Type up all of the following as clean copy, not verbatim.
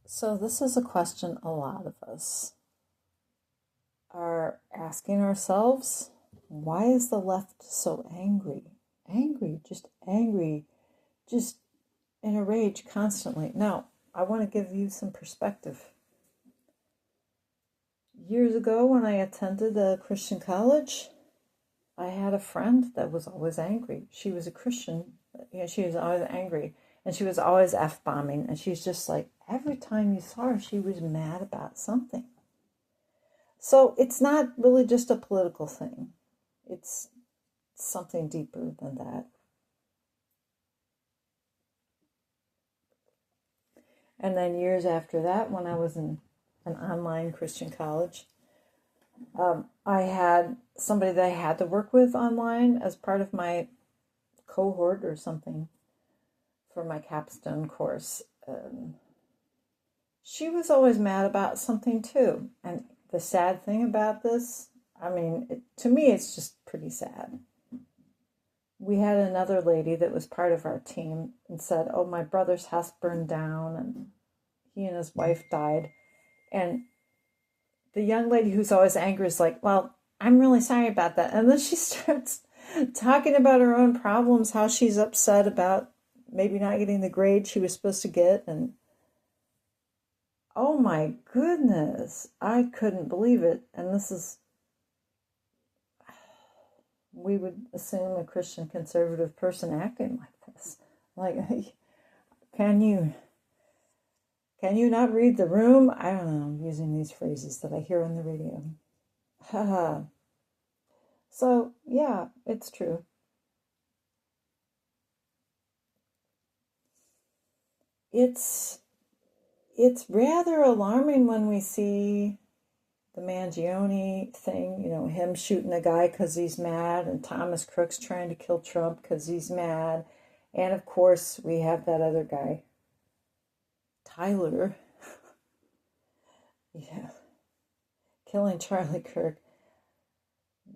So, this is a question a lot of us are asking ourselves. Why is the left so angry? Angry, just in a rage constantly. Now, I want to give you some perspective. Years ago, when I attended a Christian college, I had a friend that was always angry. She was a Christian. She was always angry. And she was always F-bombing. And she's just like, every time you saw her, she was mad about something. So it's not really just a political thing. It's something deeper than that. And then years after that, when I was in an online Christian college, I had somebody that I had to work with online as part of my cohort or something for my capstone course. She was always mad about something too. And the sad thing about this, to me, it's just pretty sad. We had another lady that was part of our team and said, oh, my brother's house burned down and he and his wife died. And the young lady who's always angry is like, well, I'm really sorry about that. And then she starts talking about her own problems, how she's upset about maybe not getting the grade she was supposed to get. And oh my goodness, I couldn't believe it. And this is, we would assume, a Christian conservative person acting like this. Like, can you not read the room? I don't know, I'm using these phrases that I hear on the radio. Haha. So, yeah, it's true. It's rather alarming when we see the Mangione thing, him shooting a guy because he's mad, and Thomas Crook's trying to kill Trump because he's mad. And of course, we have that other guy, Tyler, yeah, killing Charlie Kirk.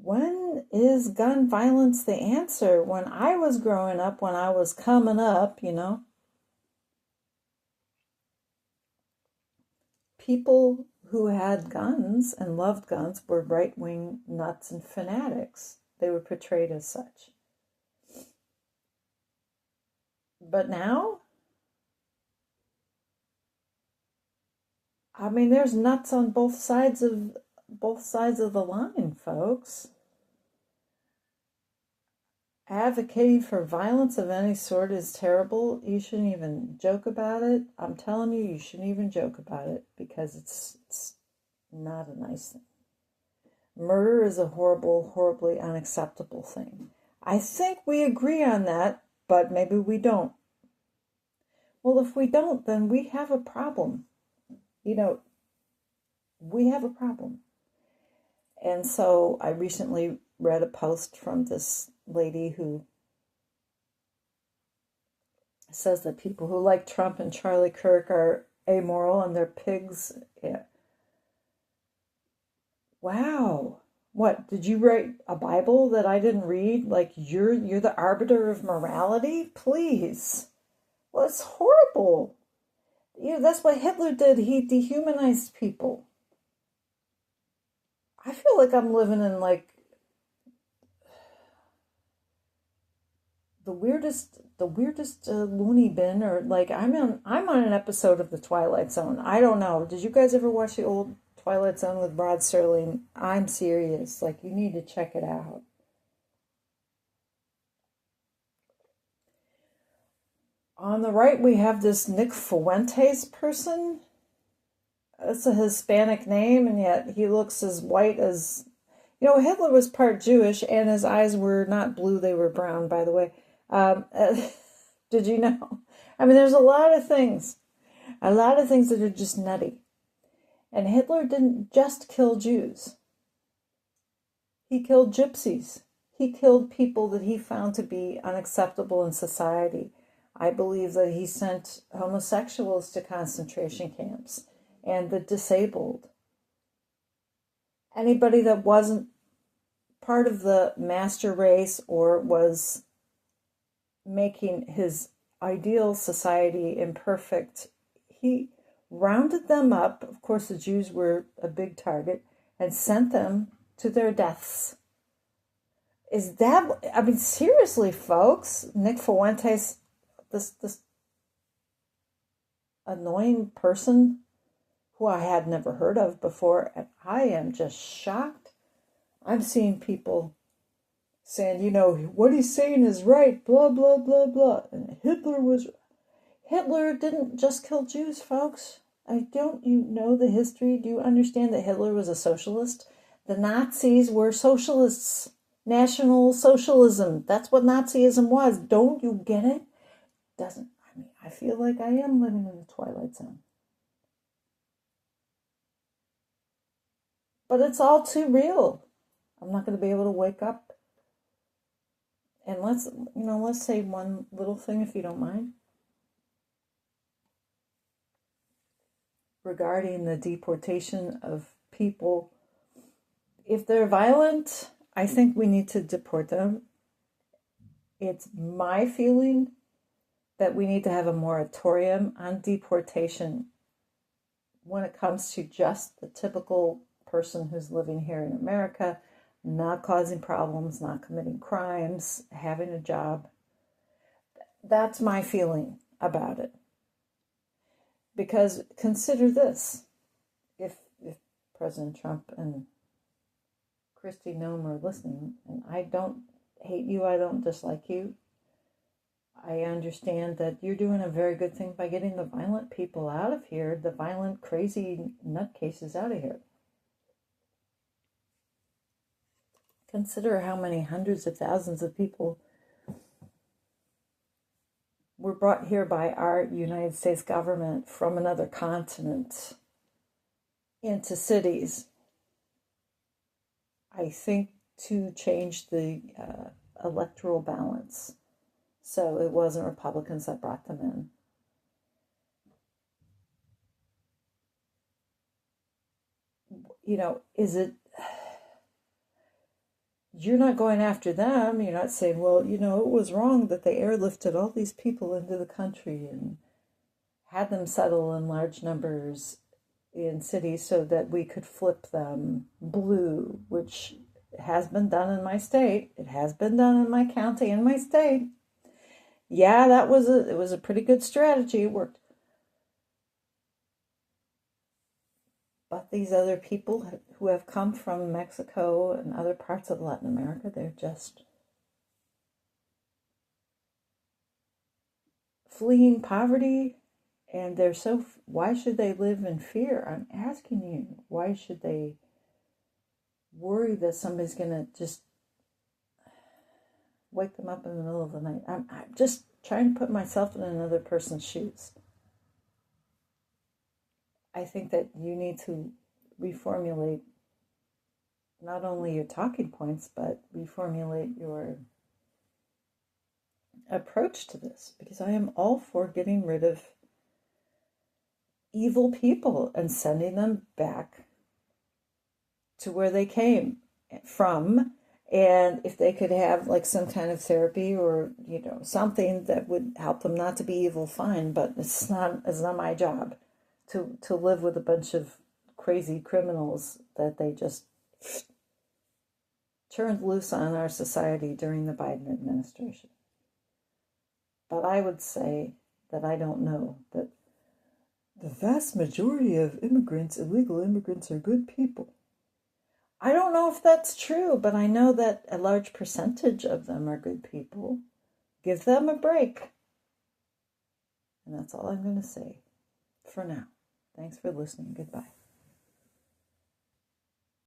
When is gun violence the answer? When I was growing up, when I was coming up, people who had guns and loved guns were right-wing nuts and fanatics. They were portrayed as such. But now, there's nuts on both sides of the line, folks. Advocating for violence of any sort is terrible. You shouldn't even joke about it. I'm telling you, you shouldn't even joke about it because it's not a nice thing. Murder is a horrible, horribly unacceptable thing. I think we agree on that, but maybe we don't. Well, if we don't, then we have a problem. We have a problem. And so I recently read a post from this lady who says that people who like Trump and Charlie Kirk are amoral and they're pigs. Yeah. Wow. What, did you write a Bible that I didn't read? Like you're the arbiter of morality? Please. Well, it's horrible. That's what Hitler did. He dehumanized people. I feel like I'm living in like the weirdest loony bin, or like I'm on an episode of the Twilight Zone. I don't know. Did you guys ever watch the old Twilight Zone with Rod Serling? I'm serious. Like, you need to check it out. On the right, we have this Nick Fuentes person. It's a Hispanic name, and yet he looks as white as... Hitler was part Jewish, and his eyes were not blue, they were brown, by the way. Did you know? There's a lot of things that are just nutty. And Hitler didn't just kill Jews. He killed gypsies. He killed people that he found to be unacceptable in society. I believe that he sent homosexuals to concentration camps and the disabled. Anybody that wasn't part of the master race or was making his ideal society imperfect, he rounded them up. Of course, the Jews were a big target, and sent them to their deaths. Is that, I mean, seriously, folks, Nick Fuentes, this annoying person who I had never heard of before, and I am just shocked. I'm seeing people saying, you know, what he's saying is right, blah, blah, blah, blah. And Hitler didn't just kill Jews, folks. Don't you know the history? Do you understand that Hitler was a socialist? The Nazis were socialists. National socialism. That's what Nazism was. Don't you get it? Doesn't, I mean, I feel like I am living in the Twilight Zone. But it's all too real. I'm not going to be able to wake up. And let's say one little thing, if you don't mind, regarding the deportation of people. If they're violent, I think we need to deport them. It's my feeling that we need to have a moratorium on deportation when it comes to just the typical person who's living here in America, not causing problems, not committing crimes, having a job. That's my feeling about it. Because consider this, if President Trump and Kristi Noem are listening, and I don't hate you, I don't dislike you, I understand that you're doing a very good thing by getting the violent people out of here, the violent, crazy nutcases out of here. Consider how many hundreds of thousands of people were brought here by our United States government from another continent into cities. I think to change the electoral balance. So it wasn't Republicans that brought them in. You know, is it, you're not going after them. You're not saying, well, you know, it was wrong that they airlifted all these people into the country and had them settle in large numbers in cities so that we could flip them blue, which has been done in my state. It has been done in my county and my state. Yeah, it was a pretty good strategy. It worked. But these other people who have come from Mexico and other parts of Latin America, they're just fleeing poverty, and why should they live in fear? I'm asking you, why should they worry that somebody's going to just wake them up in the middle of the night? I'm just trying to put myself in another person's shoes. I think that you need to reformulate not only your talking points, but reformulate your approach to this, because I am all for getting rid of evil people and sending them back to where they came from. And if they could have like some kind of therapy or, you know, something that would help them not to be evil, fine, but it's not my job to live with a bunch of crazy criminals that they just turned loose on our society during the Biden administration. But I would say that I don't know that the vast majority of illegal immigrants, are good people. I don't know if that's true, but I know that a large percentage of them are good people. Give them a break. And that's all I'm going to say for now. Thanks for listening. Goodbye.